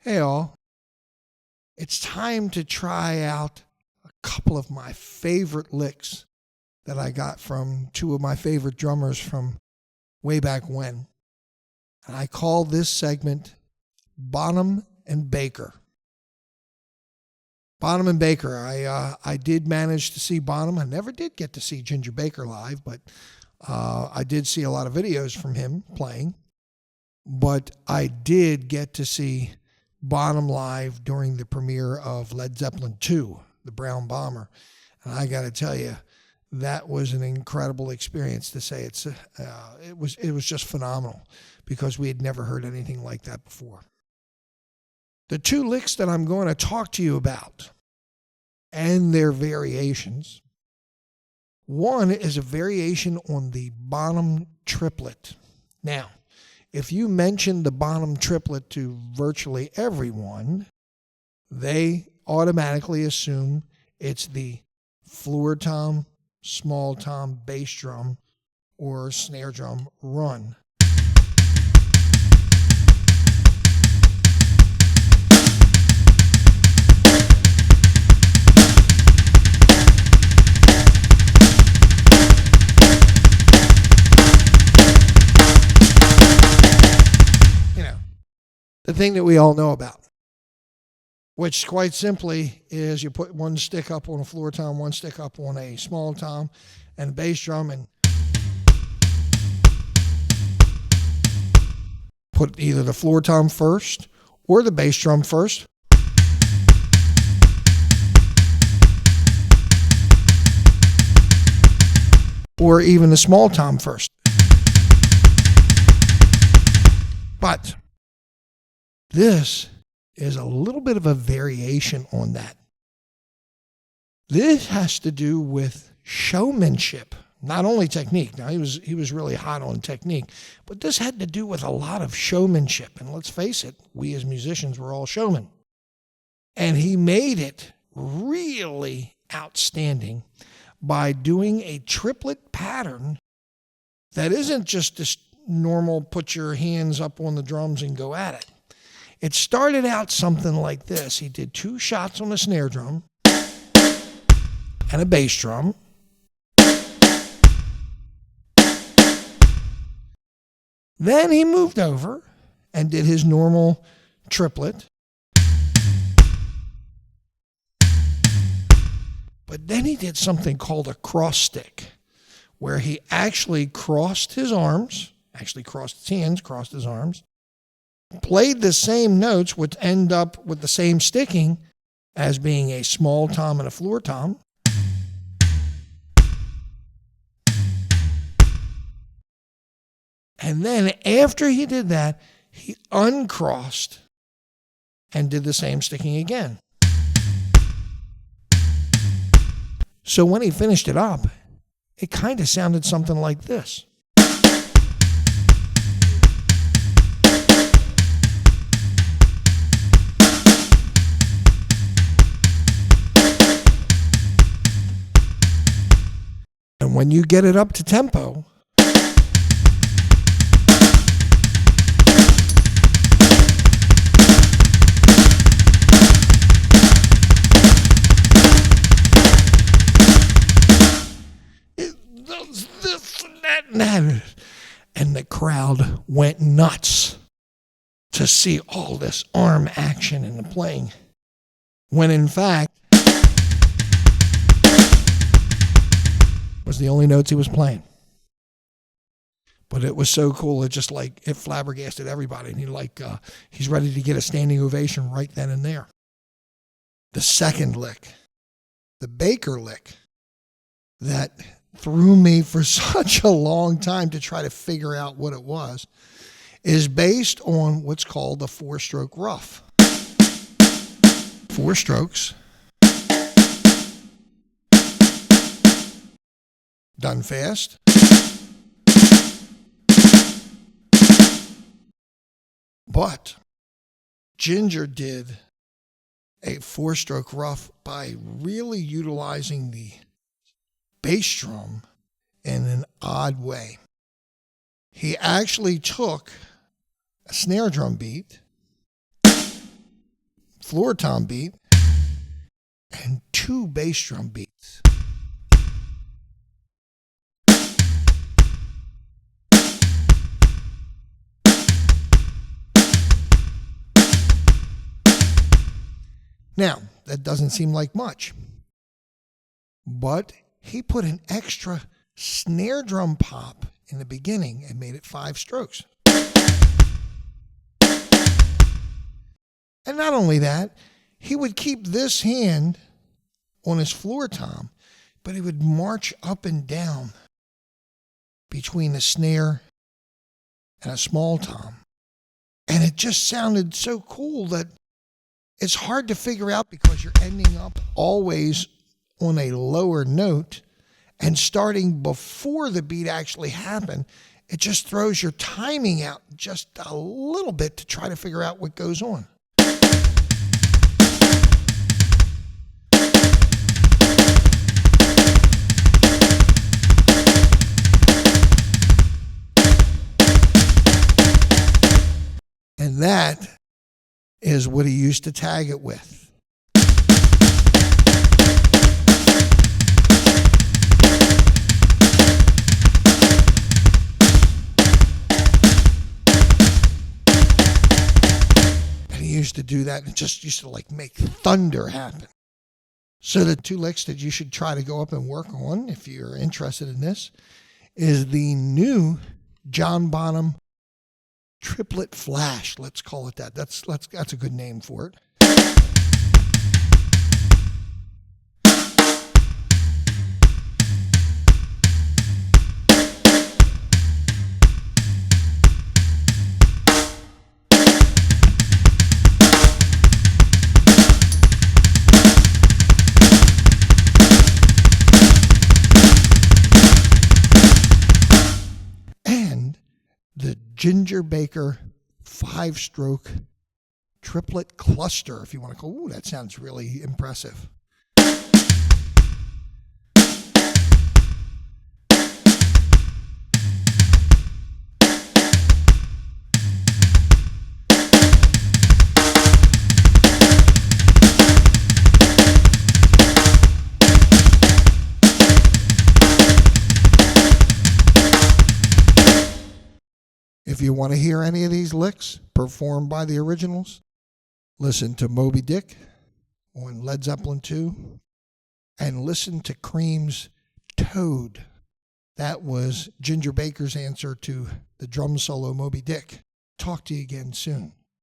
Hey all, it's time to try out a couple of my favorite licks that I got from two of my favorite drummers from way back when. And I call this segment Bonham and Baker. Bonham and Baker. I did manage to see Bonham. I never did get to see Ginger Baker live, but I did see a lot of videos from him playing. But I did get to see Bonham live during the premiere of Led Zeppelin II, The Brown Bomber. And I got to tell you, that was an incredible experience to say. It was just phenomenal because we had never heard anything like that before. The two licks that I'm going to talk to you about and their variations. One is a variation on the Bonham Triplet. Now, if you mention the Bonham Triplet to virtually everyone, they automatically assume it's the floor tom, small tom, bass drum, or snare drum run. The thing that we all know about, which quite simply is you put one stick up on a floor tom, one stick up on a small tom, and a bass drum, and put either the floor tom first or the bass drum first. Or even the small tom first. But this is a little bit of a variation on that. This has to do with showmanship, not only technique. Now, he was really hot on technique, but this had to do with a lot of showmanship. And let's face it, we as musicians were all showmen. And he made it really outstanding by doing a triplet pattern that isn't just this normal put your hands up on the drums and go at it. It started out something like this. He did 2 shots on a snare drum and a bass drum. Then he moved over and did his normal triplet. But then he did something called a cross stick, where he actually crossed his arms, crossed his hands, crossed his arms, played the same notes, which end up with the same sticking as being a small tom and a floor tom. And then after he did that, he uncrossed and did the same sticking again. So when he finished it up, it kind of sounded something like this. And when you get it up to tempo, it does this and that and that. And the crowd went nuts to see all this arm action in the playing. When in fact, was the only notes he was playing. But it was so cool, it flabbergasted everybody. And he's ready to get a standing ovation right then and there. The second lick, the Baker lick, that threw me for such a long time to try to figure out what it was, is based on what's called the 4-stroke ruff. 4 strokes. Done fast. But Ginger did a 4-stroke ruff by really utilizing the bass drum in an odd way. He actually took a snare drum beat floor tom beat, and 2 bass drum beats. Now, that doesn't seem like much, but he put an extra snare drum pop in the beginning and made it 5 strokes. And not only that, he would keep this hand on his floor tom, but he would march up and down between the snare and a small tom. And it just sounded so cool that it's hard to figure out, because you're ending up always on a lower note and starting before the beat actually happened. It just throws your timing out just a little bit to try to figure out what goes on. And that is what he used to tag it with. And he used to do that, and it just used to like make thunder happen. So the 2 licks that you should try to go up and work on, if you're interested in this, is the new John Bonham Triplet Flash. Let's call it that. That's a good name for it. The Ginger Baker 5-stroke triplet cluster, if you want to call it. Ooh, that sounds really impressive. If you want to hear any of these licks performed by the originals, listen to Moby Dick on Led Zeppelin 2 and listen to Cream's Toad. That was Ginger Baker's answer to the drum solo Moby Dick. Talk to you again soon.